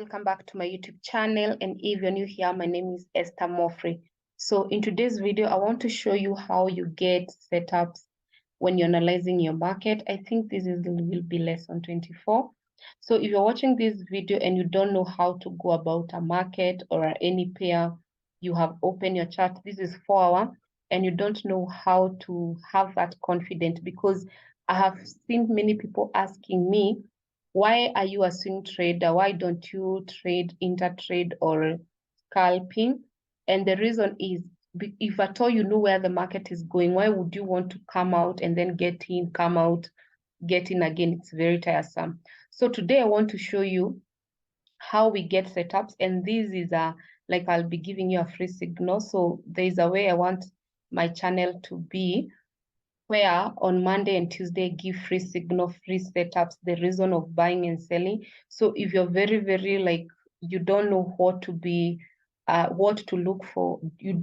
welcome back to my YouTube channel. And if you're new here, my name is Esther Moffrey. So in today's video, I want to show you how you get setups when you're analyzing your market. I think this will be lesson 24. So if you're watching this video and you don't know how to go about a market or any pair, you have opened your chart, this is 4 hour, and you don't know how to have that confidence, because I have seen many people asking me, why are you a swing trader? Why don't you trade inter-trade or scalping? And the reason is, if at all you know where the market is going, why would you want to come out and then get in, come out, get in again? It's very tiresome. So today I want to show you how we get setups. And this is like I'll be giving you a free signal. So there's a way I want my channel to be, where on Monday and Tuesday, give free signal, free setups, the reason of buying and selling. So if you're very like, you don't know what to be, what to look for, you're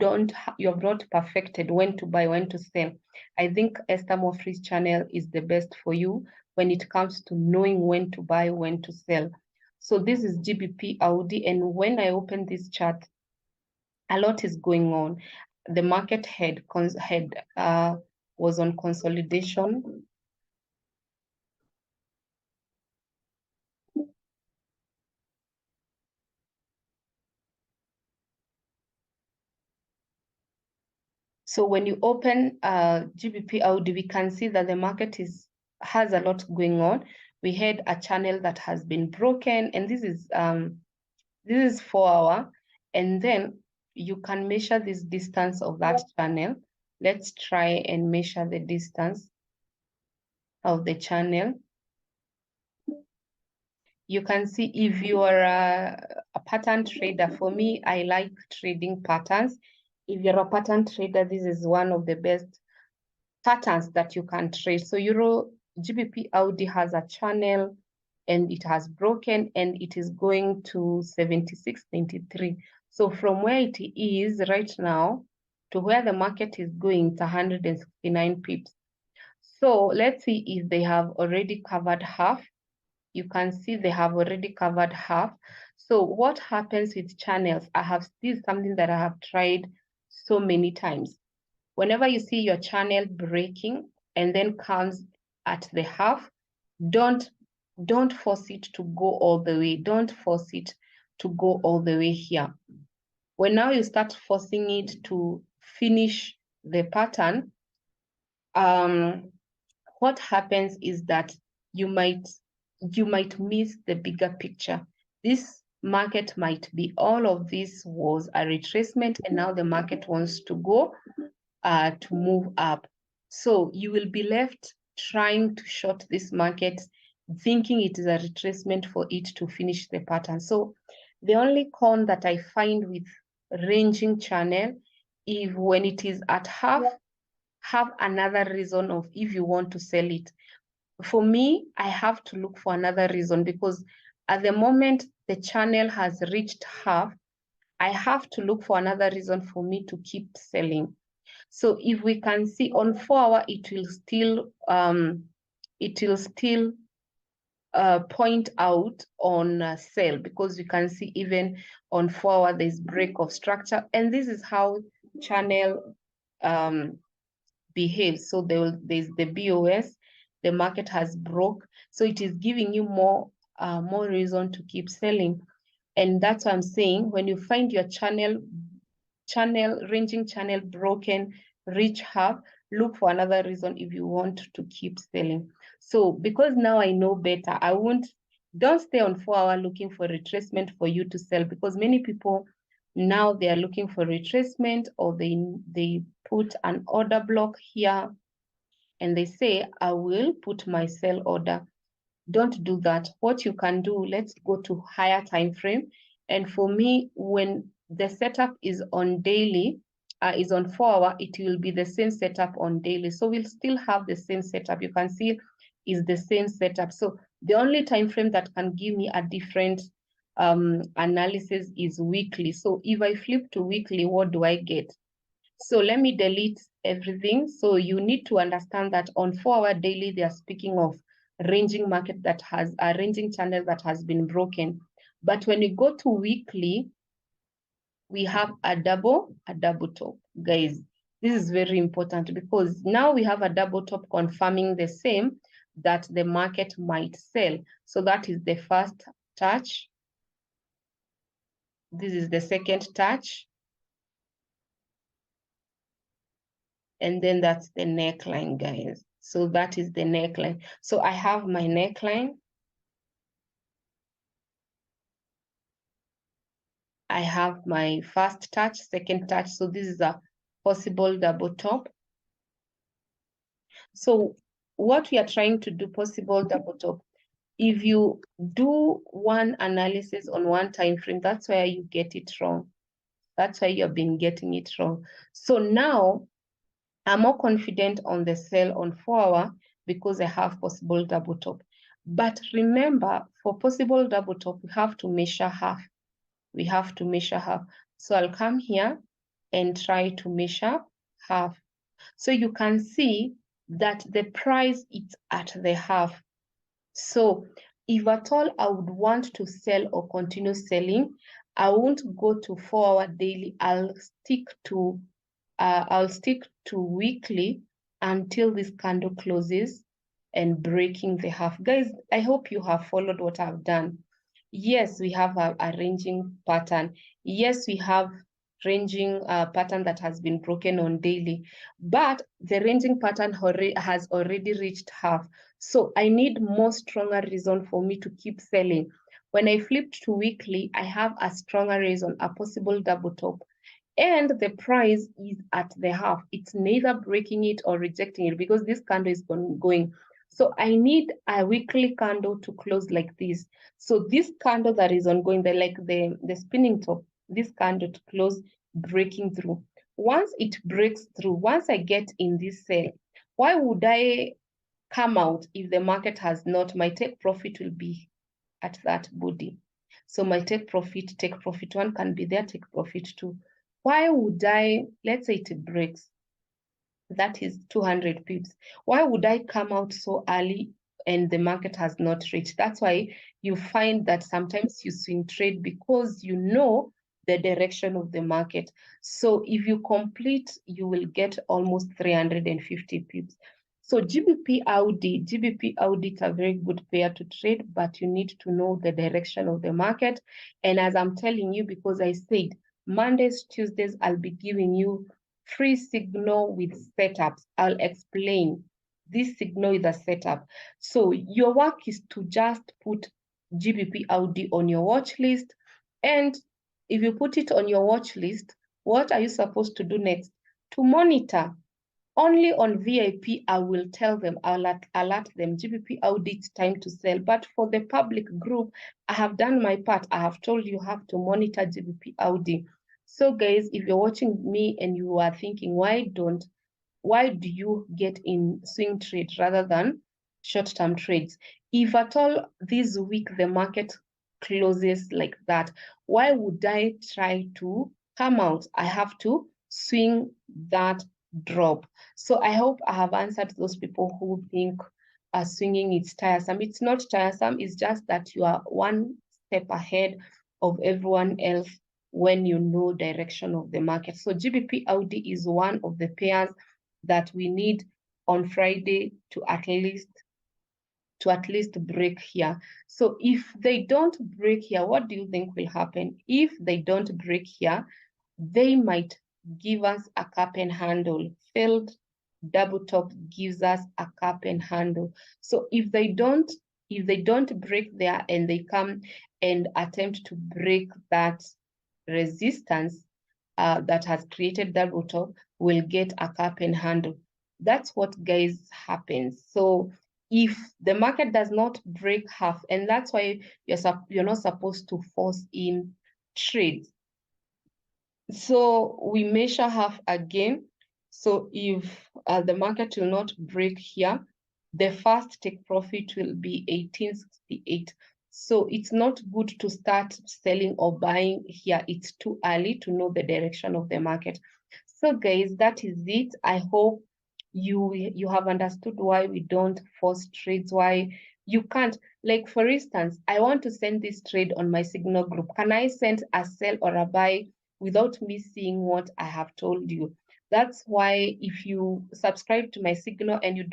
not perfected when to buy, when to sell, I think Esther Moffrey's channel is the best for you when it comes to knowing when to buy, when to sell. So this is GBP Audi, and when I open this chart, a lot is going on. The market was on consolidation. So when you open GBP Audi, we can see that the market has a lot going on. We had a channel that has been broken, and this is 4 hour, and then you can measure this distance of that channel. Let's try and measure the distance of the channel. You can see if you are a pattern trader. For me, I like trading patterns. If you're a pattern trader, this is one of the best patterns that you can trade. So GBP Audi has a channel and it has broken, and it is going to 76.93. So from where it is right now to where the market is going, to 169 pips. So let's see if they have already covered half. You can see they have already covered half. So what happens with channels? This is something that I have tried so many times. Whenever you see your channel breaking and then comes at the half, don't force it to go all the way. Don't force it to go all the way here. When now you start forcing it to finish the pattern, what happens is that you might miss the bigger picture. This market might be, all of this was a retracement, and now the market wants to go to move up. So you will be left trying to short this market, thinking it is a retracement for it to finish the pattern. So the only con that I find with ranging channel, if when it is at half, have another reason of if you want to sell it. For me, I have to look for another reason, because at the moment the channel has reached half, I have to look for another reason for me to keep selling. So if we can see on 4 hour, it will still point out on sell, because you can see even on 4 hour there's break of structure, and this is how channel behaves. So there's the BOS, the market has broke, so it is giving you more reason to keep selling. And that's what I'm saying, when you find your ranging channel broken, reach half, look for another reason if you want to keep selling. So because now I know better, don't stay on 4 hour looking for retracement for you to sell, because many people now they are looking for retracement, or they put an order block here and they say, I will put my sell order. Don't do that. What you can do, let's go to higher time frame. And for me, when the setup is on daily, is on 4 hour, it will be the same setup on daily. So we'll still have the same setup. You can see is the same setup. So the only time frame that can give me a different analysis is weekly. So if I flip to weekly, what do I get? So let me delete everything. So you need to understand that on 4 hour daily, they are speaking of ranging market that has a ranging channel that has been broken. But when you go to weekly, we have a double top, guys. This is very important because now we have a double top confirming the same, that the market might sell. So that is the first touch. This is the second touch. And then that's the neckline, guys. So that is the neckline. So I have my neckline. I have my first touch, second touch. So this is a possible double top. So what we are trying to do, possible double top, if you do one analysis on one time frame, that's where you get it wrong. That's why you've been getting it wrong. So now I'm more confident on the sell on 4 hour because I have possible double top. But remember, for possible double top, we have to measure half. We have to measure half. So I'll come here and try to measure half. So you can see that the price is at the half. So if at all I would want to sell or continue selling, I won't go to 4 hour daily. I'll stick to weekly until this candle closes and breaking the half. Guys, I hope you have followed what I've done. Yes, we have a ranging pattern. Yes, we have ranging pattern that has been broken on daily, but the ranging pattern has already reached half. So I need more stronger reason for me to keep selling. When I flipped to weekly, I have a stronger reason, a possible double top. And the price is at the half. It's neither breaking it or rejecting it because this candle is going. So I need a weekly candle to close like this. So this candle that is ongoing, the spinning top, this candle to close breaking through. Once it breaks through, once I get in this sell, why would I come out if the market has not? My take profit will be at that body. So my take profit one can be there, take profit two. Why would I, let's say it breaks, that is 200 pips. Why would I come out so early and the market has not reached? That's why you find that sometimes you swing trade because you know the direction of the market. So if you complete, you will get almost 350 pips. So GBP Audi is a very good pair to trade, but you need to know the direction of the market. And as I'm telling you, because I said Mondays, Tuesdays, I'll be giving you free signal with setups. I'll explain. This signal is a setup. So your work is to just put GBP Audi on your watch list. And if you put it on your watch list, what are you supposed to do next? To monitor. Only on VIP, I will tell them, I'll alert them, GBP Audi, it's time to sell. But for the public group, I have done my part. I have told you have to monitor GBP Audi. So guys, if you're watching me and you are thinking, why do you get in swing trade rather than short-term trades? If at all this week the market closes like that, why would I try to come out? I have to swing that drop. So I hope I have answered those people who think swinging is tiresome. It's not tiresome, it's just that you are one step ahead of everyone else when you know direction of the market. So GBP Audi is one of the pairs that we need on Friday to at least break here. So if they don't break here, what do you think will happen? If they don't break here, they might give us a cap and handle. Failed double top gives us a cap and handle. So if they don't break there and they come and attempt to break that resistance that has created double top, will get a cap and handle. That's what, guys, happens. So if the market does not break half, and that's why you're not supposed to force in trades. So we measure half again. So if the market will not break here, the first take profit will be 1868. So it's not good to start selling or buying here. It's too early to know the direction of the market. So guys, that is it. I hope you have understood why we don't force trades, why You can't. Like, for instance, I want to send this trade on my Signal group. Can I send a sell or a buy without me seeing what I have told you? That's why if you subscribe to my Signal and you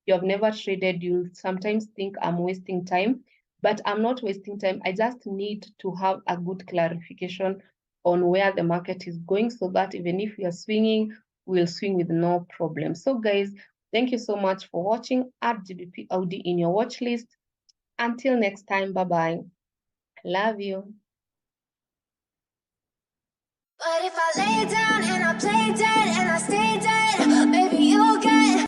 have never traded, you'll sometimes think I'm wasting time, but I'm not wasting time. I just need to have a good clarification on where the market is going, so that even if we are swinging, we'll swing with no problem. So guys, thank you so much for watching. Add GBP Audi in your watch list. Until next time, bye-bye. Love you. But if I lay down and I play dead and I stay dead, maybe